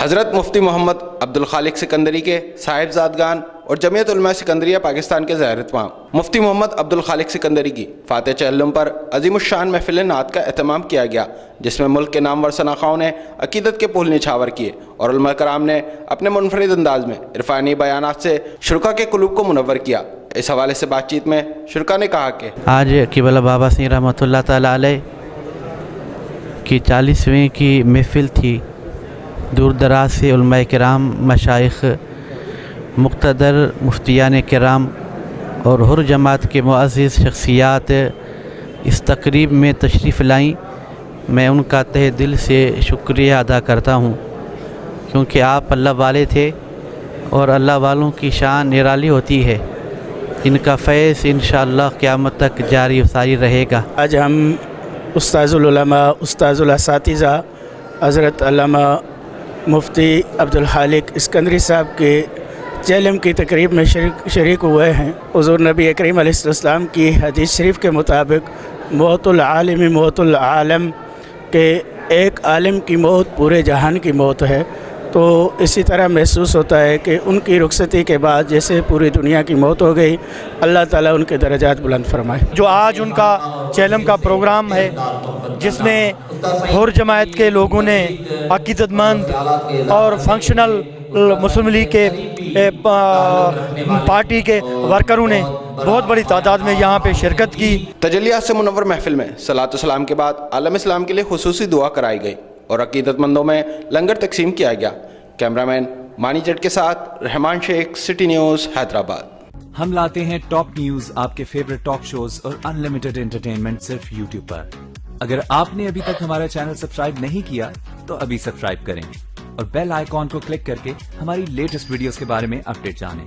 حضرت مفتی محمد عبدل خالق سکندری کے صاحبزادگان اور جمعیت علماء سکندریہ پاکستان کے زیر اہتمام مفتی محمد عبدل خالق سکندری کی فاتح چہلم پر عظیم الشان محفل نعت کا اہتمام کیا گیا، جس میں ملک کے نامور شناخواؤں نے عقیدت کے پھول نچھاور کیے اور علماء کرام نے اپنے منفرد انداز میں عرفانی بیانات سے شرکا کے قلوب کو منور کیا۔ اس حوالے سے بات چیت میں شرکا نے کہا کہ آج قبلہ بابا سنگھ رحمۃ اللہ تعالیٰ علیہ کی 40ویں کی محفل تھی۔ دور دراز سے علماء کرام، مشائخ، مقتدر مفتیان کرام اور ہر جماعت کے معزز شخصیات اس تقریب میں تشریف لائیں۔ میں ان کا تہ دل سے شکریہ ادا کرتا ہوں، کیونکہ آپ اللہ والے تھے اور اللہ والوں کی شان نرالی ہوتی ہے۔ ان کا فیض انشاءاللہ قیامت تک جاری و ساری رہے گا۔ آج ہم استاذ العلماء، استاذ الاساتذہ حضرت علامہ مفتی عبد الخالق سکندری صاحب کے چہلم کی تقریب میں شریک ہوئے ہیں۔ حضور نبی کریم علیہ السلام کی حدیث شریف کے مطابق موت العالم موت العالم، کہ ایک عالم کی موت پورے جہان کی موت ہے۔ تو اسی طرح محسوس ہوتا ہے کہ ان کی رخصتی کے بعد جیسے پوری دنیا کی موت ہو گئی، اللہ تعالیٰ ان کے درجات بلند فرمائے۔ جو آج ان کا چہلم کا پروگرام ہے، جس میں ہر جماعت کے لوگوں نے، عقیدت مند اور فنکشنل مسلم لیگ کے پارٹی کے ورکروں نے بہت بڑی تعداد میں یہاں پہ شرکت کی۔ تجلیات سے منور محفل میں صلاۃ و سلام کے بعد عالم اسلام کے لیے خصوصی دعا کرائی گئی اور عقیدت مندوں میں لنگر تقسیم کیا گیا۔ کیمرامین مانی جٹ کے ساتھ رحمان شیخ، سٹی نیوز، حیدرآباد۔ ہم لاتے ہیں ٹاپ نیوز، آپ کے فیورٹ ٹاک شوز اور انلمیٹڈ انٹرٹینمنٹ صرف یوٹیوب پر۔ اگر آپ نے ابھی تک ہمارا چینل سبسکرائب نہیں کیا تو ابھی سبسکرائب کریں اور بیل آئیکن کو کلک کر کے ہماری لیٹسٹ ویڈیوز کے بارے میں اپڈیٹ جانیں۔